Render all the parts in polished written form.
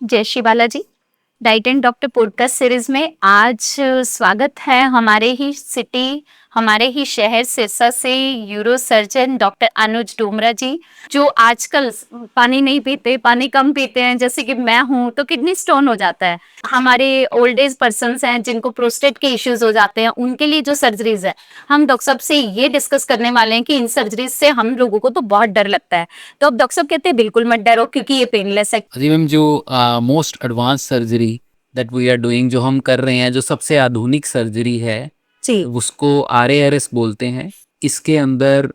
जय Shri Balaji. Diet and doctor podcast series में आज स्वागत है हमारे ही शहर सिरसा से यूरो सर्जन डॉक्टर अनुज डोमरा जी, जो आजकल पानी नहीं पीते, पानी कम पीते हैं, जैसे कि मैं हूँ, तो किडनी स्टोन हो जाता है। हमारे ओल्ड एज पर्सन हैं जिनको प्रोस्टेट के इश्यूज हो जाते हैं, उनके लिए जो सर्जरीज है, हम डॉक्टर साहब से ये डिस्कस करने वाले हैं कि इन सर्जरीज से हम लोगों को तो बहुत डर लगता है। तो अब डॉक्टर साहब कहते हैं बिल्कुल मत डरो क्योंकि ये पेनलेस है। जी मैम, जो most advance surgery that we are doing, जो हम कर रहे हैं, जो सबसे आधुनिक सर्जरी है, जी, उसको RARS बोलते हैं। इसके अंदर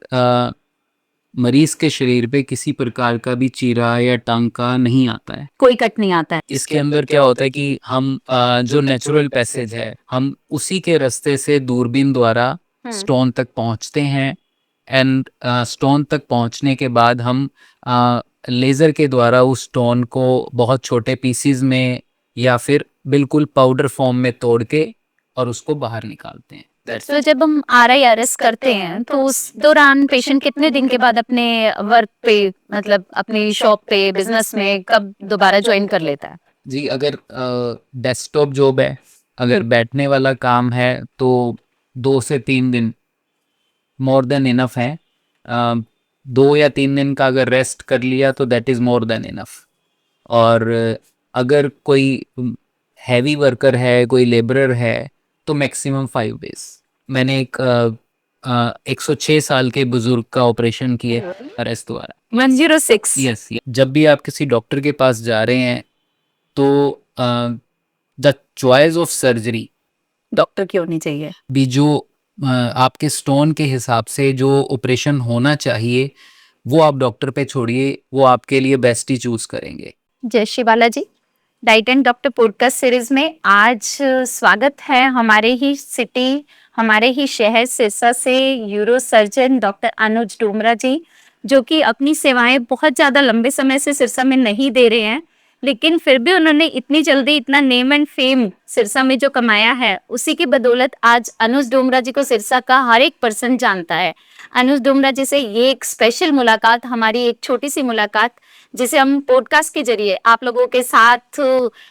मरीज के शरीर पे किसी प्रकार का भी चीरा या टांका नहीं आता है। कोई कट नहीं आता है। इसके अंदर क्या होता है कि हम जो नेचुरल पैसेज है, हम उसी के रास्ते से दूरबीन द्वारा स्टोन तक पहुंचते हैं। एंड स्टोन तक पहुंचने के बाद हम लेज़र के द्वारा उस स्टोन को बहुत छोटे पीसीज में या फिर बिल्कुल पाउडर फॉर्म में तोड़ के और उसको बाहर निकालते हैं। तो जब हम RIRS करते हैं तो उस दौरान पेशेंट कितने दिन के बाद अपने वर्क पे, मतलब अपनी शॉप पे, बिजनेस में कब दोबारा ज्वाइन कर लेता है? जी, अगर डेस्कटॉप जॉब है, अगर बैठने वाला काम है, तो 2 से 3 दिन मोर देन इनफ है। 2 या 3 दिन का अगर रेस्ट कर लिया तो that is more than enough. और अगर कोई हैवी वर्कर है, कोई लेबरर है, तो मैक्सिमम 5 डेज। मैंने एक 106 साल के बुजुर्ग का ऑपरेशन किया RS द्वारा। 106। यस, जब भी आप किसी डॉक्टर के पास जा रहे हैं तो the choice of surgery doctor की होनी चाहिए। भी, जो आपके स्टोन के हिसाब से जो ऑपरेशन होना चाहिए, वो आप डॉक्टर पे छोड़िए, वो आपके लिए बेस्ट ही चूज करेंगे। जय Shri Balaji. Diet and doctor podcast series में आज स्वागत है हमारे ही शहर सिरसा से यूरो सर्जन डॉक्टर अनुज डोमरा जी, जो कि अपनी सेवाएं बहुत ज्यादा लंबे समय से सिरसा में नहीं दे रहे हैं, लेकिन फिर भी उन्होंने इतनी जल्दी इतना नेम एंड फेम सिरसा में जो कमाया है, उसी की बदौलत आज अनुज डोमरा जी को सिरसा का हर एक पर्सन जानता है। अनुज डोमरा जी से ये एक स्पेशल मुलाकात, हमारी एक छोटी सी मुलाकात, जिसे हम पॉडकास्ट के जरिए आप लोगों के साथ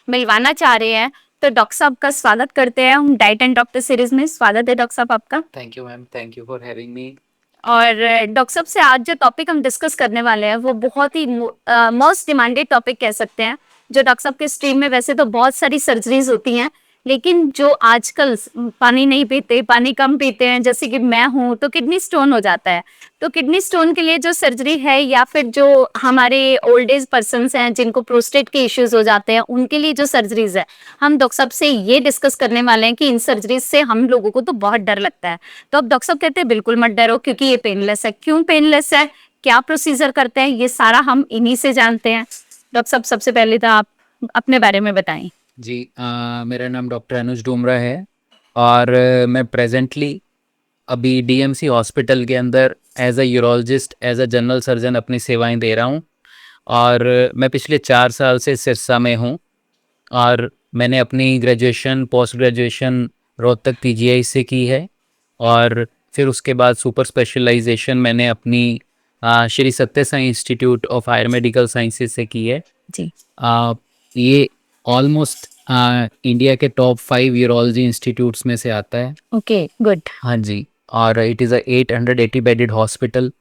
मिलवाना चाह रहे हैं। तो डॉक्टर साहब का स्वागत करते हैं हम डाइट एंड डॉक्टर सीरीज में। स्वागत है डॉक्टर साहब आपका। Thank you ma'am, thank you for having me. और डॉक्टर साहब से आज जो टॉपिक हम डिस्कस करने वाले हैं वो बहुत ही मोस्ट डिमांडेड टॉपिक कह सकते हैं। जो डॉक्टर साहब के स्ट्रीम में वैसे तो बहुत सारी सर्जरीज होती हैं, लेकिन जो आजकल पानी नहीं पीते, पानी कम पीते हैं, जैसे कि मैं हूँ, तो किडनी स्टोन हो जाता है। तो किडनी स्टोन के लिए जो सर्जरी है, या फिर जो हमारे ओल्ड एज पर्सन हैं जिनको प्रोस्टेट के इश्यूज हो जाते हैं, उनके लिए जो सर्जरीज है, हम डॉक्टर साहब से ये डिस्कस करने वाले हैं कि इन सर्जरीज से हम लोगों को तो बहुत डर लगता है। तो अब डॉक्टर साहब कहते हैं बिल्कुल मत डरो क्योंकि ये पेनलेस है। क्यों पेनलेस है, क्या प्रोसीजर करते हैं, ये सारा हम इन्हीं से जानते हैं। डॉक्टर साहब सबसे पहले तो आप अपने बारे में बताएं। जी, मेरा नाम डॉक्टर अनुज डोमरा है और मैं प्रेजेंटली अभी DMC हॉस्पिटल के अंदर as a urologist, as a general surgeon अपनी सेवाएं दे रहा हूं। और मैं पिछले 4 साल से सिरसा में हूं और मैंने अपनी graduation, post graduation Rohtak PGI से की है। और फिर उसके बाद सुपर स्पेशलाइजेशन मैंने अपनी Shri Satya Sai institute of higher medical sciences से की है। जी, ये ऑलमोस्ट इंडिया के टॉप 5 यूरोलॉजी इंस्टीट्यूट्स में से आता है। Okay, good. हाँ जी, और it is a 880 bedded hospital.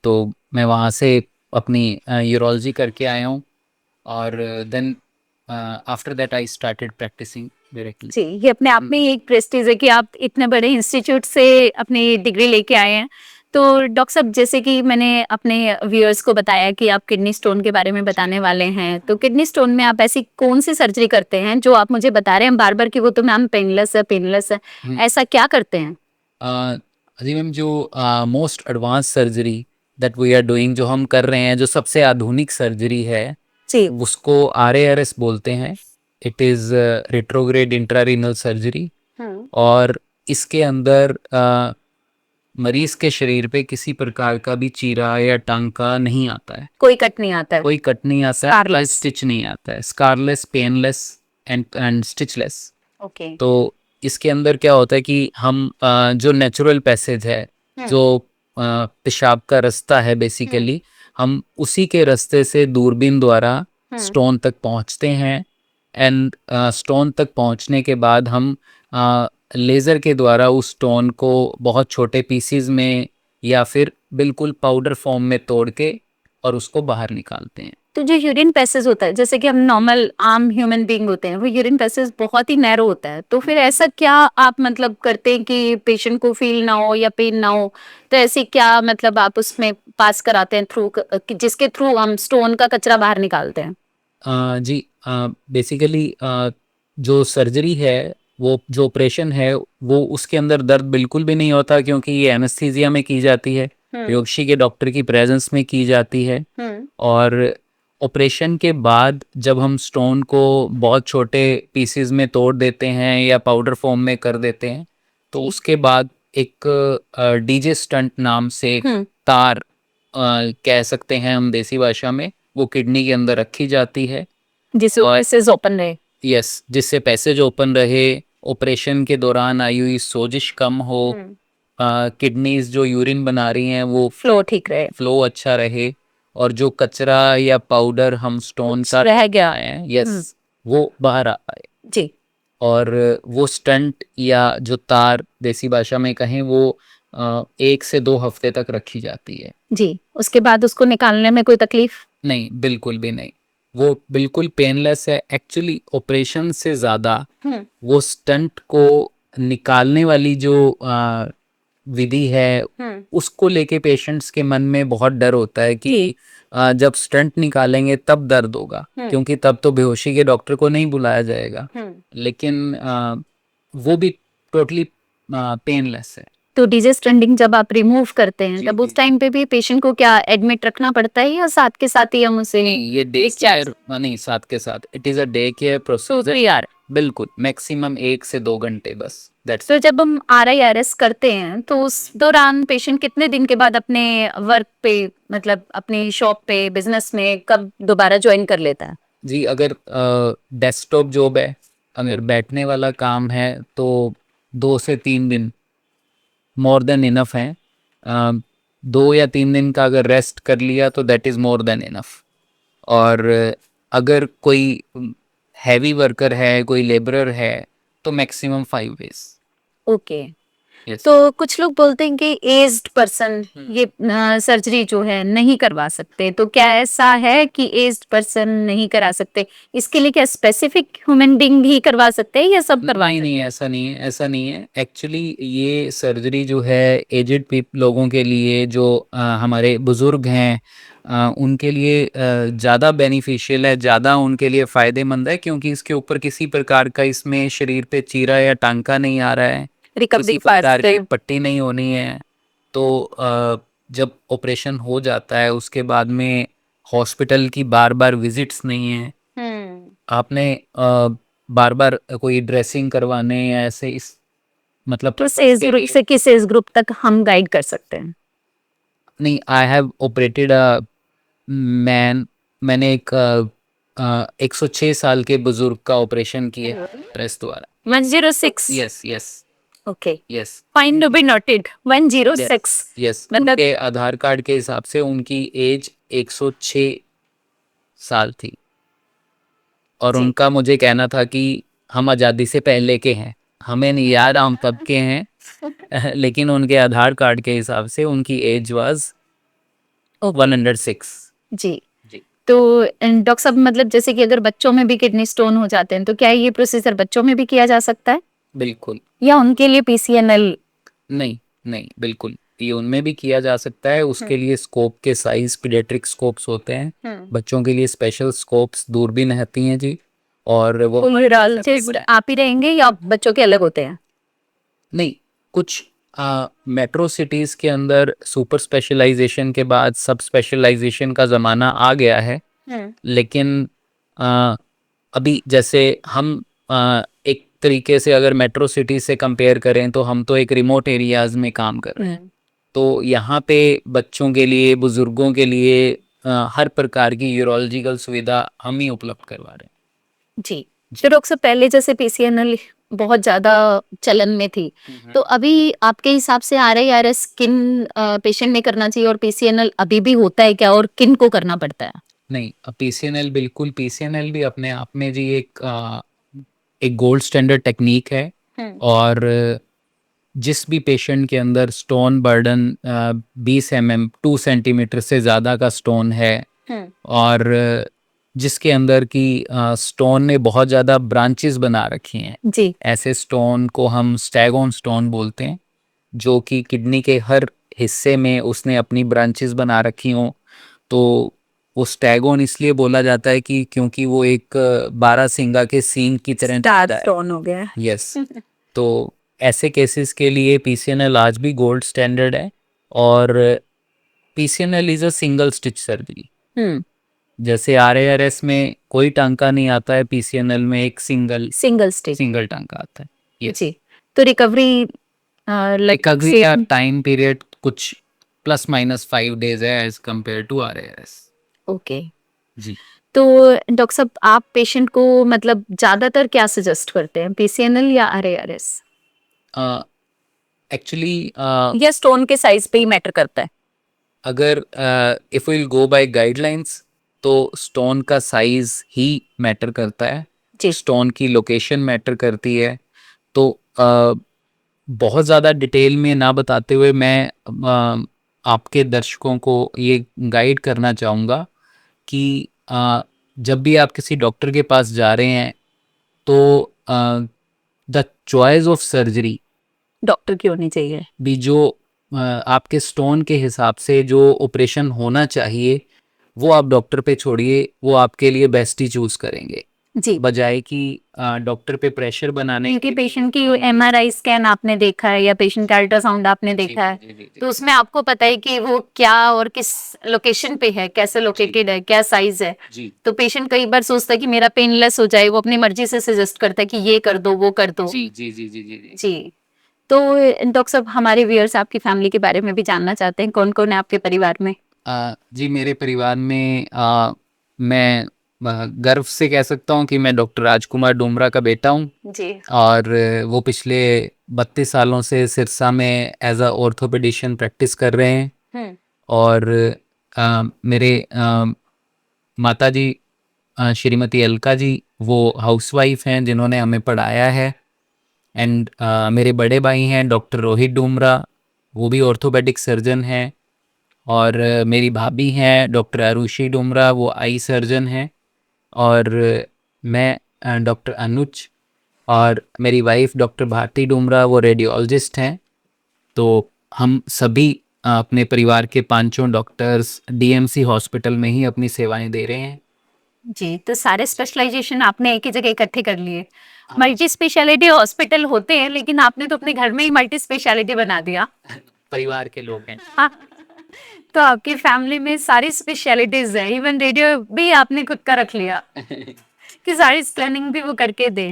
तो मैं वहाँ से अपनी यूरोलॉजी करके आया हूँ और then after that I started practicing directly. जी, ये अपने आप में ही एक प्रेस्टीज है कि आप इतने बड़े इंस्टीट्यूट से अपनी डिग्री लेके आए हैं। तो डॉक्टर साहब, जैसे कि मैंने अपने व्यूअर्स को बताया कि आप किडनी स्टोन के बारे में बताने वाले हैं, तो किडनी स्टोन में आप ऐसी कौन सी सर्जरी करते हैं जो आप मुझे बता रहे हैं बार बार कि वो तो मैम पेनलेस है, पेनलेस है, ऐसा क्या करते हैं? जी मैम, जो most advance surgery that we are doing, जो हम कर रहे हैं, जो सबसे आधुनिक सर्जरी है, जी, उसको RARS बोलते हैं। It is retrograde intrarenal surgery. और इसके अंदर मरीज के शरीर पे किसी प्रकार का भी चीरा या टांका नहीं आता है। कोई कट नहीं आता है। कोई कट नहीं आता है, Scarless। स्टिच नहीं आता है। Scarless, painless and stitchless. Okay. तो इसके अंदर क्या होता है कि हम जो नेचुरल पैसेज है, जो पेशाब का रास्ता है बेसिकली, हम उसी के रास्ते से दूरबीन द्वारा स्टोन तक पहुंचते हैं एंड स्टोन तक पहुंचने के बाद हम लेज़र के द्वारा उस स्टोन को बहुत छोटे पीसीज में या फिर बिल्कुल पाउडर फॉर्म में तोड़ के और उसको बाहर निकालते हैं। तो जो यूरिन पैसेज होता है, जैसे कि हम नॉर्मल आम ह्यूमन बीइंग होते हैं, वो यूरिन पैसेज बहुत ही नैरो होता है, तो फिर ऐसा क्या आप मतलब करते हैं कि पेशेंट को फील ना हो या पेन ना हो, तो ऐसे क्या मतलब आप उसमें पास कराते हैं थ्रू, जिसके थ्रू हम स्टोन का कचरा बाहर निकालते हैं? जी, बेसिकली जो सर्जरी है, वो जो ऑपरेशन है, वो उसके अंदर दर्द बिल्कुल भी नहीं होता क्योंकि ये एनेस्थीसिया में की जाती है, बेहोशी के डॉक्टर की प्रेजेंस में की जाती है। और ऑपरेशन के बाद जब हम स्टोन को बहुत छोटे पीसेस में तोड़ देते हैं या पाउडर फॉर्म में कर देते हैं, तो उसके बाद एक डीजे स्टंट नाम से एक तार कह सकते हैं हम देसी भाषा में, वो किडनी के अंदर रखी जाती है जिससे पैसेज ओपन रहे। यस, जिससे पैसेज ओपन रहे, ऑपरेशन के दौरान आई हुई सोजिश कम हो, किडनीज जो यूरिन बना रही हैं वो फ्लो ठीक रहे, फ्लो अच्छा रहे, और जो कचरा या पाउडर हम स्टोन का रह गया है यस वो बाहर आ पाए। जी। और वो स्टंट या जो तार देसी भाषा में कहें वो 1 से 2 हफ्ते तक रखी जाती है। जी, उसके बाद उसको निकालने में कोई तकलीफ? नहीं, बिल्कुल भी नहीं, वो बिल्कुल पेनलेस है। एक्चुअली ऑपरेशन से ज़्यादा वो स्टंट को निकालने वाली जो विधि है उसको लेके पेशेंट्स के मन में बहुत डर होता है कि जब स्टंट निकालेंगे तब दर्द होगा, क्योंकि तब तो बेहोशी के डॉक्टर को नहीं बुलाया जाएगा। लेकिन वो भी टोटली पेनलेस है। तो डीजे स्टंटिंग जब आप रिमूव करते हैं, जी, तब जी। उस टाइम पे भी पेशेंट को क्या एडमिट रखना पड़ता है या साथ के साथ ही हम उसे? नहीं, ये डे केयर नहीं, साथ के साथ it is a day care procedure. यार, बिल्कुल मैक्सिमम 1 से 2 घंटे बस, दैट्स। तो जब हम RIRS करते हैं तो उस दौरान पेशेंट कितने दिन के बाद अपने वर्क पे, मतलब अपनी शॉप पे, बिजनेस में कब दोबारा ज्वाइन कर लेता है? जी, अगर डेस्कटॉप जॉब है, अगर बैठने वाला काम है, तो 2 से 3 दिन मोर देन इनफ है। 2 या 3 दिन का अगर रेस्ट कर लिया तो that is more than enough. और अगर कोई हैवी वर्कर है, कोई लेबरर है, तो मैक्सिमम 5 डेज। ओके। यस। तो कुछ लोग बोलते हैं कि एज्ड पर्सन ये सर्जरी जो है नहीं करवा सकते, तो क्या ऐसा है कि एज्ड पर्सन नहीं करा सकते? इसके लिए क्या स्पेसिफिक ह्यूमन बीइंग ही करवा सकते हैं या सब करवा? नहीं नहीं, ऐसा नहीं है, ऐसा नहीं है। एक्चुअली ये सर्जरी जो है एजेड लोगों के लिए, जो हमारे बुज़ुर्ग हैं, उनके लिए ज़्यादा बेनिफिशियल है, ज़्यादा उनके लिए फ़ायदेमंद है, क्योंकि इसके ऊपर किसी प्रकार का इसमें शरीर पे चीरा या टांका नहीं आ रहा है, किसी प्रकार की पट्टी नहीं होनी है। तो जब ऑपरेशन हो जाता है उसके बाद में हॉस्पिटल की बार बार विजिट्स नहीं है, आपने बार बार कोई ड्रेसिंग करवाने या ऐसे इस मतलब तो एज ग्रुप से किस एज ग्रुप तक हम गाइड कर सकते हैं? नहीं। आई हैव ऑपरेटेड अ मैंने एक 106 साल के बुजुर्ग का ऑपरेशन किया प्रेस द्वारा। 106? Yes yes okay, yes fine to be noted, 106। Yes. मतलब उनके आधार कार्ड के हिसाब से उनकी एज 106 साल थी, और जी। उनका मुझे कहना था कि हम आज़ादी से पहले के हैं, हमें नहीं याद हम कब के हैं लेकिन उनके आधार कार्ड के हिसाब से उनकी एज वाज 106। जी। जी। तो डॉक्टर साहब, मतलब जैसे कि अगर बच्चों में भी किडनी स्टोन हो जाते हैं, तो क्या ये प्रोसीजर बच्चों में भी किया जा सकता है बिल्कुल या उनके लिए PCNL? नहीं, नहीं बिल्कुल, ये उनमें भी किया जा सकता है। उसके लिए स्कोप के साइज पीडियाट्रिक स्कोप्स होते हैं, बच्चों के लिए स्पेशल स्कोप्स दूरबीन रहती हैं जी। और वो आप ही रहेंगे या बच्चों के अलग होते हैं? नहीं, कुछ मेट्रो सिटीज़ के अंदर सुपर स्पेशलाइजेशन के बाद सब स्पेशलाइजेशन का ज़माना आ गया है। लेकिन आ, अभी जैसे हम एक तरीके से अगर मेट्रो सिटी से कंपेयर करें तो हम तो एक रिमोट एरियाज़ में काम कर रहे हैं, तो यहाँ पे बच्चों के लिए, बुज़ुर्गों के लिए हर प्रकार की यूरोलॉजिकल सुविधा हम ही उपलब्ध करवा रहे हैं। जी। तो डॉक्टर साहब, पहले जैसे PCNL बहुत ज्यादा चलन में थी, तो अभी आपके हिसाब से RIRS किन पेशेंट में करना चाहिए, और PCNL अभी भी होता है क्या, और किन को करना पड़ता है? नहीं, पीसीएनएल बिल्कुल, पीसीएनएल भी अपने आप में जी एक गोल्ड स्टैंडर्ड टेक्निक है। और जिस भी पेशेंट के अंदर स्टोन बर्डन 20 2 सेंटीमीटर से ज़्यादा का स्टोन है, और जिसके अंदर की स्टोन ने बहुत ज़्यादा ब्रांचेस बना रखी हैं, जी ऐसे स्टोन को हम स्टैगोन स्टोन बोलते हैं, जो कि किडनी के हर हिस्से में उसने अपनी ब्रांचेस बना रखी हों। तो वो स्टैगोन इसलिए बोला जाता है कि क्योंकि वो एक 12 सिंगा के सींग की तरह स्टार दिखता है। स्टोन हो गया। यस। तो ऐसे केसेस के लिए पीसीएनएल आज भी गोल्ड स्टैंडर्ड है। और PCNL is a single stitch surgery. जैसे आरएआरएस में कोई टांका नहीं आता है, पीसीएनएल में एक सिंगल स्टिच। सिंगल टांका आता है। यस। जी तो रिकवरी रिकवरी का टाइम पीरियड कुछ ±5 days है as compare to RARS. Okay. जी। तो डॉक्टर साहब आप पेशेंट को मतलब ज्यादातर क्या सजेस्ट करते हैं, पीसीएनएल या आरएआरएस, एक्चुअली या स्टोन के साइज पे ही मैटर करता है? अगर if will go by guidelines तो स्टोन का साइज ही मैटर करता है, जी स्टोन की लोकेशन मैटर करती है। तो बहुत ज़्यादा डिटेल में ना बताते हुए मैं आपके दर्शकों को ये गाइड करना चाहूँगा कि जब भी आप किसी डॉक्टर के पास जा रहे हैं तो the choice of surgery doctor की होनी चाहिए। भी जो आपके स्टोन के हिसाब से जो ऑपरेशन होना चाहिए वो आप डॉक्टर पे छोड़िए, वो आपके लिए बेस्ट ही चूज करेंगे, जी बजाय कि डॉक्टर पे प्रेशर बनाने क्योंकि के। पेशेंट की एमआरआई स्कैन आपने देखा है या पेशेंट का अल्ट्रासाउंड आपने देखा है, तो उसमें आपको पता है कि वो क्या और किस लोकेशन पे है, कैसे लोकेटेड है, क्या साइज है। जी तो पेशेंट कई बार सोचता है कि मेरा पेनलेस हो जाए, वो अपनी मर्जी से सजेस्ट करता है कि ये कर दो वो कर दो। जी जी जी जी जी जी। जी तो डॉक्टर साहब हमारे व्यूअर्स आपकी फैमिली के बारे में भी जानना चाहते हैं, कौन कौन है आपके परिवार में? जी मेरे परिवार में मैं गर्व से कह सकता हूँ कि मैं डॉक्टर राजकुमार डोमरा का बेटा हूँ। जी और वो पिछले 32 सालों से सिरसा में एज अ ऑर्थोपेडिशियन प्रैक्टिस कर रहे हैं। और मेरे माता जी श्रीमती अलका जी वो हाउसवाइफ हैं जिन्होंने हमें पढ़ाया है। एंड मेरे बड़े भाई हैं डॉक्टर रोहित डोमरा, वो भी ऑर्थोपेडिक सर्जन हैं। और मेरी भाभी हैं डॉक्टर आरुषि डोमरा, वो आई सर्जन हैं। और मैं डॉक्टर अनुज, और मेरी वाइफ डॉक्टर भारती डोमरा, वो रेडियोलॉजिस्ट हैं। तो हम सभी अपने परिवार के पांचों डॉक्टर्स डीएमसी हॉस्पिटल में ही अपनी सेवाएं दे रहे हैं। जी तो सारे स्पेशलाइजेशन आपने एक ही जगह इकट्ठे कर लिए। मल्टी स्पेशलिटी हॉस्पिटल होते हैं लेकिन आपने तो अपने घर में ही मल्टी स्पेशलिटी बना दिया। परिवार के लोग हैं। हाँ तो आपकी फैमिली में सारी स्पेशलिटीज है, इवन रेडियो भी आपने खुद का रख लिया कि सारी स्कैनिंग भी वो करके दे।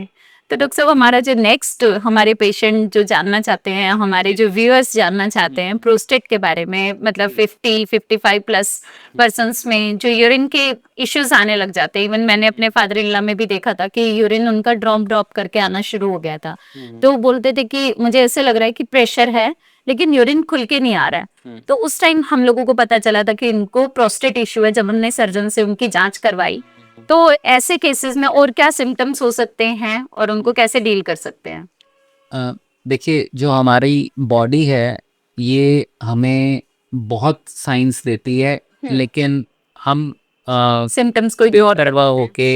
तो डॉक्टर साहब हमारा जो नेक्स्ट हमारे पेशेंट जो जानना चाहते हैं, हमारे जो व्यूअर्स जानना चाहते हैं प्रोस्टेट के बारे में, मतलब 50-55 प्लस पर्सन्स में जो यूरिन के इश्यूज आने लग जाते हैं। इवन मैंने अपने फादर इन लॉ में भी देखा था कि यूरिन उनका ड्रॉप करके आना शुरू हो गया था। तो वो बोलते थे कि मुझे ऐसे लग रहा है कि प्रेशर है लेकिन यूरिन खुल के नहीं आ रहा है। तो उस टाइम हम लोगों को पता चला था कि इनको प्रोस्टेट इश्यू है। जब हमने सर्जन से उनकी जांच करवाई तो ऐसे केसेस में और क्या सिम्टम्स हो सकते हैं और उनको कैसे डील कर सकते हैं? देखिए जो हमारी बॉडी है ये हमें बहुत साइंस देती है, लेकिन हम सिम्टम्स को प्योर करवा होके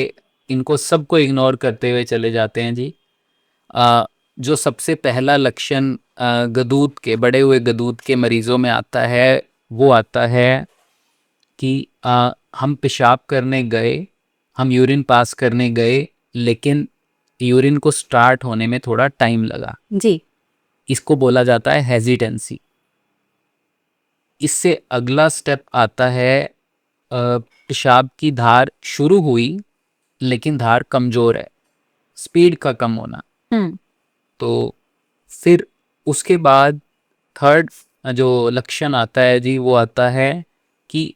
इनको सबको इग्नोर करते हुए चले जाते हैं जी। जो सबसे पहला लक्षण गदूद के, बड़े हुए गदूद के मरीजों में आता है वो आता है कि हम पेशाब करने गए, हम यूरिन पास करने गए, लेकिन यूरिन को स्टार्ट होने में थोड़ा टाइम लगा। जी इसको बोला जाता है हेजिटेंसी। इससे अगला स्टेप आता है पेशाब की धार शुरू हुई लेकिन धार कमज़ोर है, स्पीड का कम होना। तो फिर उसके बाद थर्ड जो लक्षण आता है जी वो आता है कि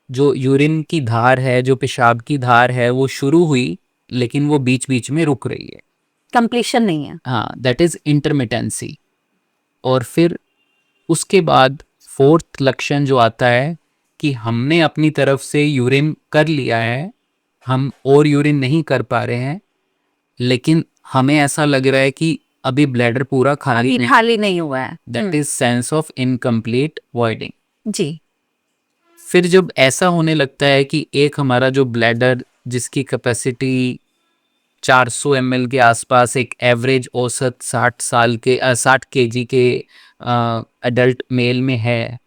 जो यूरिन की धार है, जो पेशाब की धार है वो शुरू हुई लेकिन वो बीच बीच में रुक रही है, कंप्लीशन नहीं है। हाँ, दैट इज इंटरमिटेंसी। और फिर उसके बाद फोर्थ लक्षण जो आता है कि हमने अपनी तरफ से यूरिन कर लिया है, हम और यूरिन नहीं कर पा रहे हैं, लेकिन हमें ऐसा लग रहा है कि अभी ब्लैडर पूरा खाली नहीं, खाली नहीं हुआ है। That is sense of incomplete voiding. जी। फिर जब ऐसा होने लगता है कि एक हमारा जो ब्लैडर जिसकी कैपेसिटी 400 ml के आसपास, एक एवरेज औसत 60 केजी के एडल्ट मेल में है,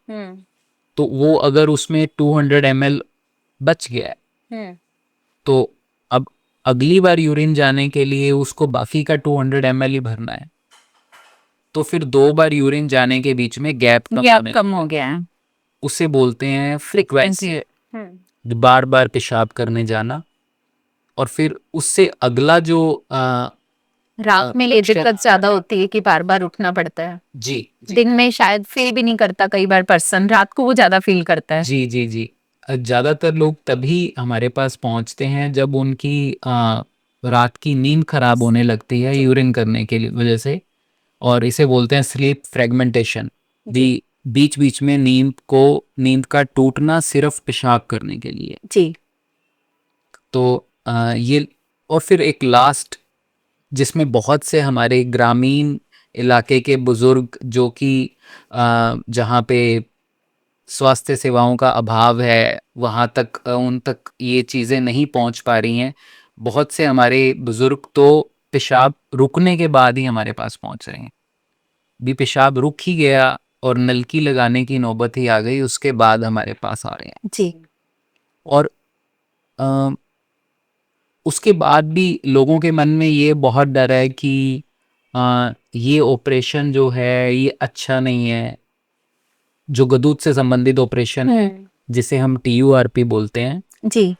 तो वो अगर उसमें 200 ml बच गया है, तो अब अगली बार यूरिन जाने के लिए उसको बाकी का 200 ml ही भरना है। तो फिर 2 बार यूरिन जाने के बीच में गैप कम हो गया है। उसे बोलते हैं फ्रीक्वेंसी, बार बार पेशाब करने जाना। और फिर उससे अगला जो रात में ये दिक्कत ज्यादा होती है कि बार बार उठना पड़ता है। जी दिन में शायद फील भी नहीं करता, कई बार पर्सन रात को वो ज्यादा फील करता है। जी जी जी ज़्यादातर लोग तभी हमारे पास पहुंचते हैं जब उनकी रात की नींद खराब होने लगती है यूरिन करने के वजह से, और इसे बोलते हैं स्लीप फ्रेगमेंटेशन। बीच बीच में नींद का टूटना सिर्फ पेशाब करने के लिए। जी। तो ये, और फिर एक लास्ट जिसमें बहुत से हमारे ग्रामीण इलाके के बुजुर्ग जो कि जहाँ पे स्वास्थ्य सेवाओं का अभाव है, वहाँ तक उन तक ये चीज़ें नहीं पहुँच पा रही हैं। बहुत से हमारे बुजुर्ग तो पेशाब रुकने के बाद ही हमारे पास पहुँच रहे हैं। भी पेशाब रुक ही गया और नलकी लगाने की नौबत ही आ गई, उसके बाद हमारे पास आ रहे हैं। जी। और अ, उसके बाद भी लोगों के मन में ये बहुत डर है कि ये ऑपरेशन जो है ये अच्छा नहीं है, जो गदूद से संबंधित ऑपरेशन है जिसे हम TURP बोलते हैं। जी।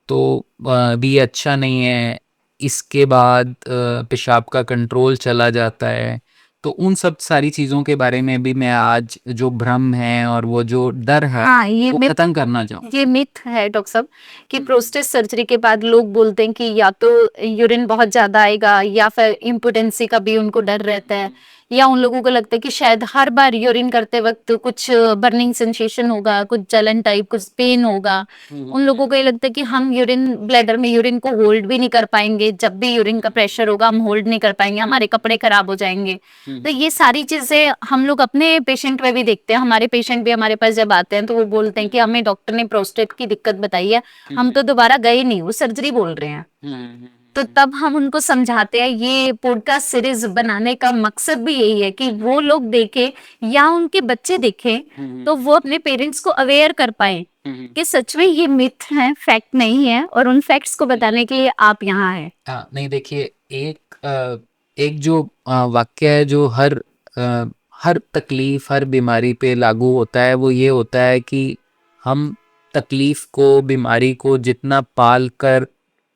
तो भी ये अच्छा नहीं है, इसके बाद पेशाब का कंट्रोल चला जाता है। तो उन सब सारी चीज़ों के बारे में भी मैं आज जो भ्रम है और वो जो डर है, हाँ, ये वो खत्म करना चाहूँ। ये मिथ है डॉक्टर साहब कि प्रोस्टेट सर्जरी के बाद लोग बोलते हैं कि या तो यूरिन बहुत ज्यादा आएगा या फिर इम्पोटेंसी का भी उनको डर रहता है, या उन लोगों को लगता है कि शायद हर बार यूरिन करते वक्त कुछ बर्निंग सेंसेशन होगा, कुछ जलन टाइप, कुछ पेन होगा। उन लोगों को ये लगता है कि हम यूरिन ब्लैडर में यूरिन को होल्ड भी नहीं कर पाएंगे, जब भी यूरिन का प्रेशर होगा हम होल्ड नहीं कर पाएंगे, हमारे कपड़े खराब हो जाएंगे। तो ये सारी चीजें हम लोग अपने पेशेंट में भी देखते हैं। हमारे पेशेंट भी हमारे पास जब आते हैं तो वो बोलते हैं कि हमें डॉक्टर ने प्रोस्टेट की दिक्कत बताई है, हम तो दोबारा गए नहीं, वो सर्जरी बोल रहे हैं। तो तब हम उनको समझाते हैं, ये पॉडकास्ट सीरीज बनाने का मकसद भी यही है कि वो लोग देखें या उनके बच्चे देखें तो वो अपने पेरेंट्स को अवेयर कर पाए कि सच में ये मिथ है, फैक्ट नहीं है, और उन फैक्ट्स को बताने के लिए आप यहाँ हैं। हाँ, नहीं देखिए, एक जो वाक्य है जो हर तकलीफ, हर बीमारी पे लागू होता है, वो ये होता है कि हम तकलीफ को, बीमारी को जितना पाल कर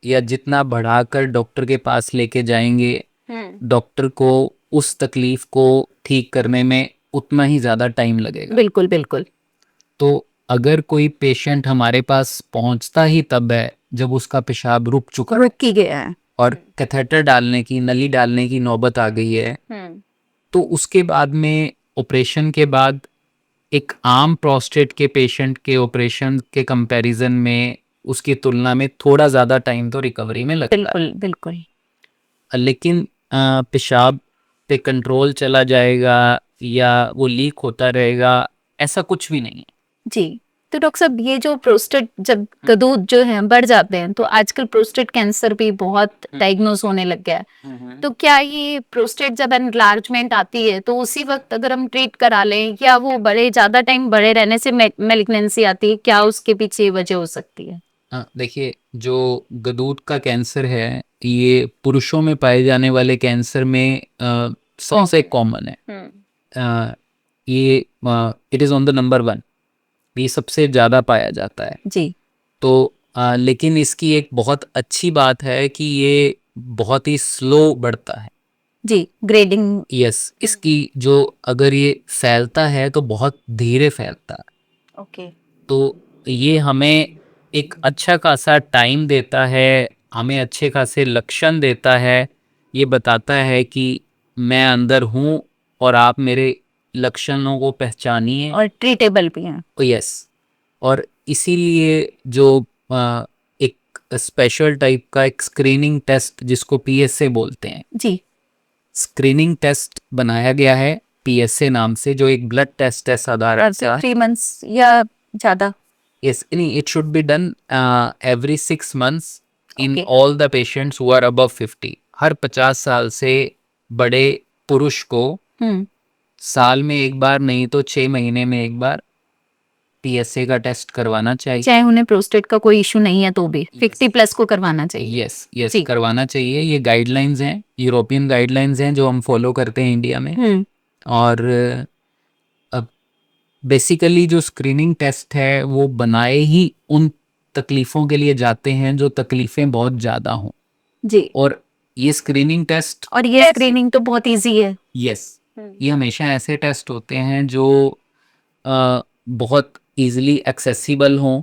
या जितना बढ़ाकर डॉक्टर के पास लेके जाएंगे, डॉक्टर को उस तकलीफ को ठीक करने में उतना ही ज़्यादा टाइम लगेगा। बिल्कुल बिल्कुल। तो अगर कोई पेशेंट हमारे पास पहुंचता ही तब है जब उसका पेशाब रुक चुका है, रुक ही गया है, और कैथेटर डालने की, नली डालने की नौबत आ गई है, तो उसके बाद में, ऑपरेशन के बाद, एक आम प्रोस्टेट के पेशेंट के ऑपरेशन के कंपैरिजन में, उसकी तुलना में थोड़ा ज़्यादा टाइम तो रिकवरी में लगता है। बिल्कुल बिल्कुल। लेकिन पेशाब पे कंट्रोल चला जाएगा या वो लीक होता रहेगा, ऐसा कुछ भी नहीं है। जी। तो डॉक्टर साहब, ये जो प्रोस्टेट जब गदूद जो है बढ़ जाते हैं तो आजकल प्रोस्टेट कैंसर भी बहुत डायग्नोज होने लग गया है। तो क्या ये प्रोस्टेट जब एनलार्जमेंट आती है तो उसी वक्त अगर हम ट्रीट करा लें, या वो बड़े ज्यादा टाइम बड़े रहने से मैलिग्नेंसी आती है, क्या उसके पीछे वजह हो सकती है? देखिए, जो गदूद का कैंसर है, ये पुरुषों में पाए जाने वाले कैंसर में सबसे कॉमन है। ये it is on the number 1, ये सबसे ज़्यादा पाया जाता है। जी। तो लेकिन इसकी एक बहुत अच्छी बात है कि ये बहुत ही स्लो बढ़ता है। जी, ग्रेडिंग। यस, इसकी जो, अगर ये फैलता है तो बहुत धीरे फैलता है। ओके। तो ये हमें एक अच्छा खासा टाइम देता है, हमें अच्छे खासे लक्षण देता है, ये बताता है कि मैं अंदर हूँ और आप मेरे लक्षणों को पहचानिए। और ट्रीटेबल भी है। यस, और इसीलिए जो एक स्पेशल टाइप का एक स्क्रीनिंग टेस्ट जिसको पीएसए बोलते हैं, जी। स्क्रीनिंग टेस्ट बनाया गया है पीएसए नाम से, जो एक ब्लड टेस्ट है साधारण सा। 3 months या ज्यादा? Yes, it should be done every 6 months in Okay. all the patients who are above 50. हर 50 साल से बड़े पुरुष को साल में एक बार नहीं तो 6 महीने में एक बार पीएसए का टेस्ट करवाना चाहिए। चाहे उन्हें प्रोस्टेट का कोई इशू नहीं है तो भी 50+ को करवाना चाहिए। यस जी। करवाना चाहिए। ये गाइडलाइंस हैं, यूरोपियन गाइडलाइंस हैं जो हम फॉलो करते हैं इंडिया में। और अब बेसिकली जो स्क्रीनिंग टेस्ट है वो बनाए ही उन तकलीफ़ों के लिए जाते हैं जो तकलीफ़ें बहुत ज़्यादा हों। जी। और ये स्क्रीनिंग टेस्ट, और ये स्क्रीनिंग तो बहुत इजी है। यस, ये हमेशा ऐसे टेस्ट होते हैं जो बहुत इजीली एक्सेसिबल हों,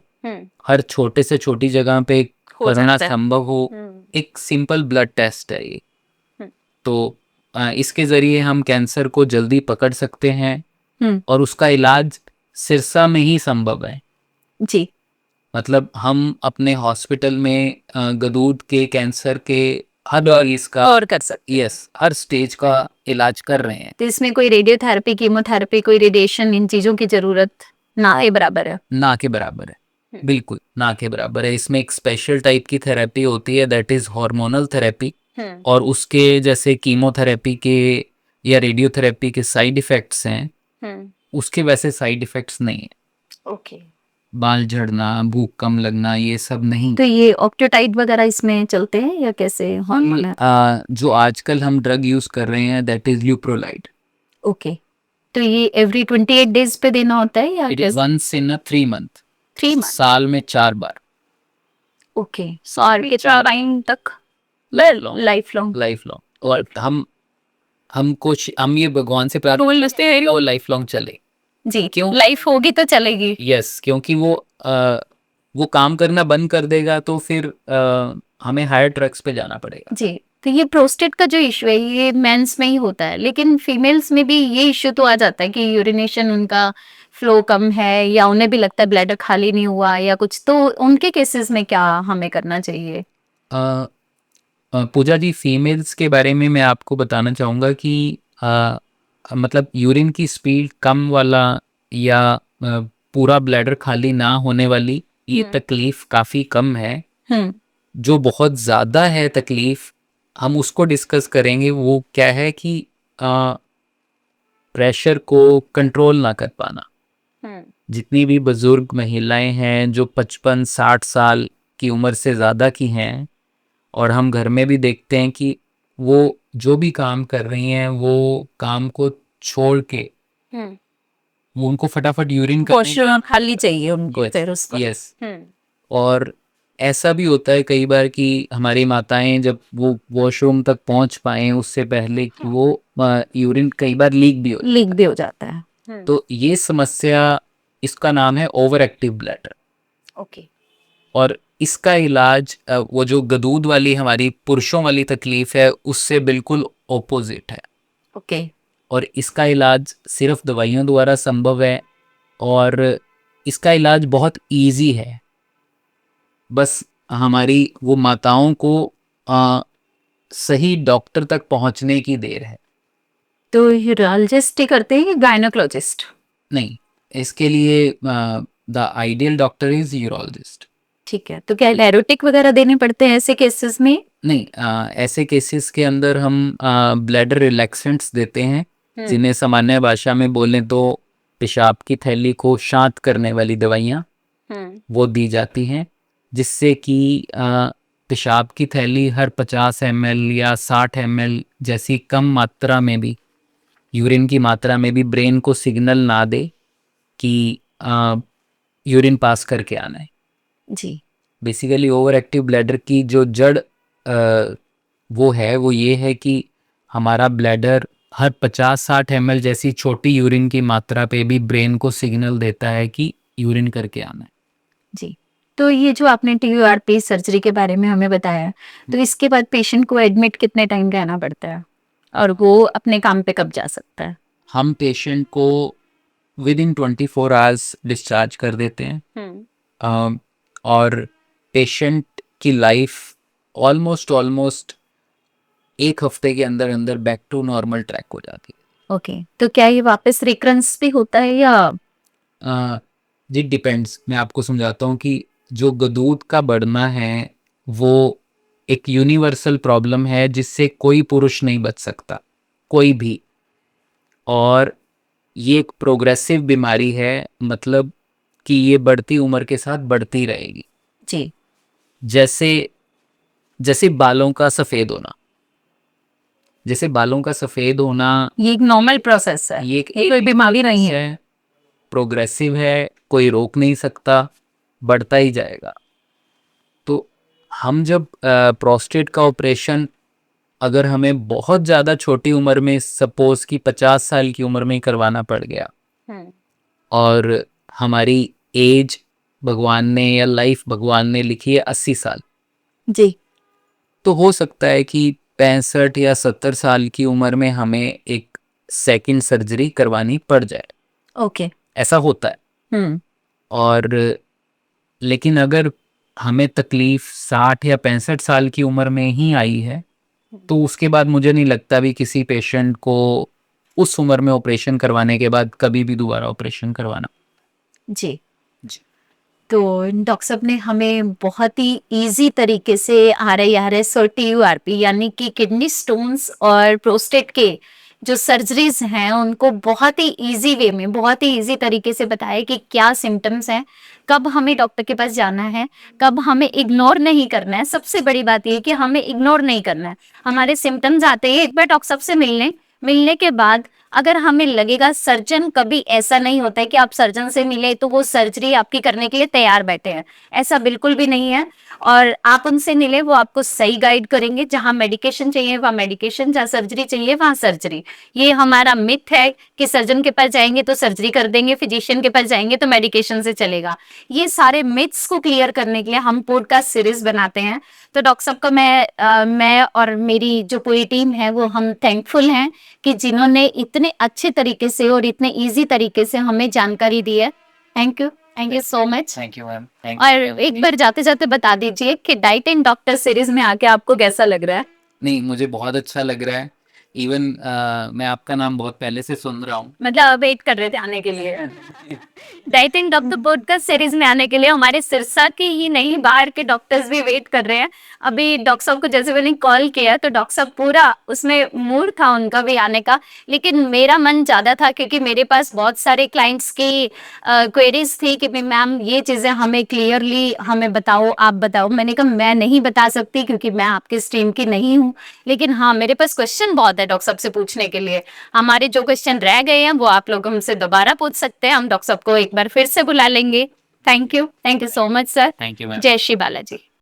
हर छोटे से छोटी जगह पे करना संभव हो। एक सिंपल ब्लड टेस्ट है ये। तो इसके ज़रिए हम कैंसर को जल्दी पकड़ सकते हैं और उसका इलाज सिरसा में ही संभव है। जी। मतलब हम अपने हॉस्पिटल में गदूद के कैंसर के हर इसका और कर सकते हैं। यस, हर स्टेज का इलाज कर रहे हैं। तो इसमें कोई रेडियोथेरेपी, कीमोथेरेपी, कोई रेडिएशन, इन चीजों की जरूरत ना के बराबर है। ना के बराबर है, बिल्कुल ना के बराबर है। इसमें एक स्पेशल टाइप की थेरेपी होती है, दैट इज हार्मोनल थेरेपी। और उसके जैसे कीमोथेरेपी के या रेडियोथेरेपी के साइड इफेक्ट्स हैं, उसके वैसे साइड इफेक्ट्स नहीं है। ओके। बाल झड़ना, भूख कम लगना, ये सब नहीं। तो ये ऑक्टेटाइड वगैरह इसमें चलते हैं या कैसे हार्मोन है? जो आजकल हम ड्रग यूज कर रहे हैं दैट इज ल्यूप्रोलाइड। ओके। तो ये एवरी 28 डेज पे देना होता है या it is once in a 3 month, 3 month? साल में 4 बार। ओके। और कितना टाइम तक? Life long. Life long. और हम ये भगवान से प्रार्थना करते हैं वो लाइफ लॉन्ग चले। जी। क्यों? लाइफ होगी तो चलेगी। यस, क्योंकि वो काम करना बंद कर देगा तो फिर हमें हायर ड्रग्स पे जाना पड़ेगा। जी। तो ये प्रोस्टेट का जो इशू है ये मेंस में ही होता है, लेकिन फीमेल्स में भी ये इशू तो आ जाता है कि यूरिनेशन उनका फ्लो कम है या उन्हें भी लगता है ब्लैडर खाली नहीं हुआ या कुछ, तो उनके केसेस में क्या हमें करना चाहिए? पूजा जी, फीमेल्स के बारे में मैं आपको बताना चाहूँगा कि मतलब यूरिन की स्पीड कम वाला या पूरा ब्लैडर खाली ना होने वाली ये तकलीफ काफ़ी कम है। जो बहुत ज़्यादा है तकलीफ, हम उसको डिस्कस करेंगे। वो क्या है कि प्रेशर को कंट्रोल ना कर पाना। जितनी भी बुजुर्ग महिलाएं हैं जो 55-60 साल की उम्र से ज़्यादा की हैं, और हम घर में भी देखते हैं कि वो जो भी काम कर रही हैं वो काम को छोड़ के वो उनको फटाफट यूरिन वॉशरूम खाली चाहिए उनको फिर उसको। यस। और ऐसा भी होता है कई बार कि हमारी माताएं जब वो वॉशरूम तक पहुंच पाएं उससे पहले कि वो यूरिन कई बार लीक भी हो जाता है। तो ये समस्या, इसका नाम है ओवर एक्टिव ब्लैडर। ओके। और इसका इलाज वो जो गदूद वाली हमारी पुरुषों वाली तकलीफ है उससे बिल्कुल ओपोजिट है। ओके। और इसका इलाज सिर्फ दवाइयों द्वारा संभव है और इसका इलाज बहुत इजी है। बस हमारी वो माताओं को सही डॉक्टर तक पहुंचने की देर है। तो यूरोलॉजिस्ट ही करते हैं या गायनोकोलॉजिस्ट? नहीं, इसके लिए the ideal doctor is urologist. ठीक है। तो क्या एरोटिक वगैरह देने पड़ते हैं ऐसे केसेस में? नहीं, ऐसे केसेस के अंदर हम ब्लैडर रिलैक्सेंट्स देते हैं, जिन्हें सामान्य भाषा में बोलें तो पेशाब की थैली को शांत करने वाली दवाइयाँ वो दी जाती हैं, जिससे कि पेशाब की थैली हर 50 ml या 60 ml जैसी कम मात्रा में भी, यूरिन की मात्रा में भी ब्रेन को सिग्नल ना दे कि यूरिन पास करके आना है। जी। बेसिकली ओवर एक्टिव ब्लैडर की जो जड़ वो ये है कि हमारा ब्लैडर हर 50-60 ml जैसी छोटी यूरिन की मात्रा पे भी ब्रेन को सिग्नल देता है कि यूरिन करके आना है। जी। तो ये जो आपने TURP सर्जरी के बारे में हमें बताया, तो इसके बाद पेशेंट को एडमिट कितने टाइम रहना पड़ता है और वो अपने काम पे कब जा सकता है? हम पेशेंट को विद इन 24 आवर्स डिस्चार्ज कर देते हैं। और पेशेंट की लाइफ ऑलमोस्ट 1 हफ्ते के अंदर अंदर बैक टू नॉर्मल ट्रैक हो जाती ओके, तो क्या ये वापस रिकरेंस भी होता है या? है। जी डिपेंड्स, मैं आपको समझाता हूँ कि जो गदूद का बढ़ना है वो एक यूनिवर्सल प्रॉब्लम है जिससे कोई पुरुष नहीं बच सकता, कोई भी। और ये एक प्रोग्रेसिव बीमारी है, मतलब कि ये बढ़ती उम्र के साथ बढ़ती रहेगी। जी। जैसे जैसे बालों का सफ़ेद होना, जैसे बालों का सफ़ेद होना, ये एक नॉर्मल प्रोसेस है, ये ये कोई बीमारी नहीं है। प्रोग्रेसिव है, कोई रोक नहीं सकता, बढ़ता ही जाएगा। तो हम जब प्रोस्टेट का ऑपरेशन अगर हमें बहुत ज़्यादा छोटी उम्र में, सपोज कि 50 साल की उम्र में ही करवाना पड़ गया, और हमारी एज भगवान ने या लाइफ भगवान ने लिखी है 80 साल, जी। तो हो सकता है कि 65 या 70 साल की उम्र में हमें एक सेकंड सर्जरी करवानी पड़ जाए। ओके। ऐसा होता है। और लेकिन अगर हमें तकलीफ 60 या 65 साल की उम्र में ही आई है, तो उसके बाद मुझे नहीं लगता भी किसी पेशेंट को उस उम्र में ऑपरेशन करवाने के बाद कभी भी दोबारा ऑपरेशन करवाना। जी। जी। तो डॉक्टर साहब ने हमें बहुत ही इजी तरीके से RIRS और TURP यानी कि किडनी स्टोन्स और प्रोस्टेट के जो सर्जरीज हैं उनको बहुत ही इजी वे में, बहुत ही इजी तरीके से बताया कि क्या सिम्टम्स हैं, कब हमें डॉक्टर के पास जाना है, कब हमें इग्नोर नहीं करना है। सबसे बड़ी बात ये कि हमें इग्नोर नहीं करना है। हमारे सिम्टम्स आते ही एक बार डॉक्टर साहब से मिलने के बाद अगर हमें लगेगा, सर्जन कभी ऐसा नहीं होता है कि आप सर्जन से मिले तो वो सर्जरी आपकी करने के लिए तैयार बैठे हैं, ऐसा बिल्कुल भी नहीं है। और आप उनसे मिले, वो आपको सही गाइड करेंगे, जहां मेडिकेशन चाहिए वहां मेडिकेशन, जहां सर्जरी चाहिए वहां सर्जरी। ये हमारा मिथ है कि सर्जन के पास जाएंगे तो सर्जरी कर देंगे, फिजिशियन के पास जाएंगे तो मेडिकेशन से चलेगा। ये सारे मिथ्स को क्लियर करने के लिए हम पॉडकास्ट सीरीज बनाते हैं। तो डॉक्टर साहब को मैं और मेरी जो पूरी टीम है वो हम थैंकफुल हैं कि जिन्होंने इतने अच्छे तरीके से और इतने इजी तरीके से हमें जानकारी दी है। Thank you so much. Thank you ma'am. और एक बार जाते जाते बता दीजिए कि डाइट एंड डॉक्टर सीरीज में आके आपको कैसा लग रहा है? नहीं, मुझे बहुत अच्छा लग रहा है। इवन मैं आपका नाम बहुत पहले से सुन रहा हूँ। मतलब वेट कर रहे थे आने के लिए diet and doctor podcast series में आने के लिए। हमारे सिरसा के ही नहीं, बाहर के डॉक्टर्स भी वेट कर रहे हैं। अभी डॉक्टर साहब को जैसे मैंने कॉल किया तो डॉक्टर साहब पूरा उसमें मूड था उनका भी आने का, लेकिन मेरा मन ज्यादा था क्योंकि मेरे पास बहुत सारे क्लाइंट्स की क्वेरीज थी कि मैम ये चीजें हमें क्लियरली हमें बताओ, आप बताओ। मैंने कहा मैं नहीं बता सकती क्योंकि मैं आपके स्ट्रीम की नहीं हूँ, लेकिन हाँ मेरे पास क्वेश्चन बहुत है डॉक्टर साहब से पूछने के लिए। हमारे जो क्वेश्चन रह गए हैं वो आप लोग हमसे दोबारा पूछ सकते हैं, हम डॉक्टर साहब को एक बार फिर से बुला लेंगे। Thank you so much sir. Thank you ma'am. जय श्री बालाजी।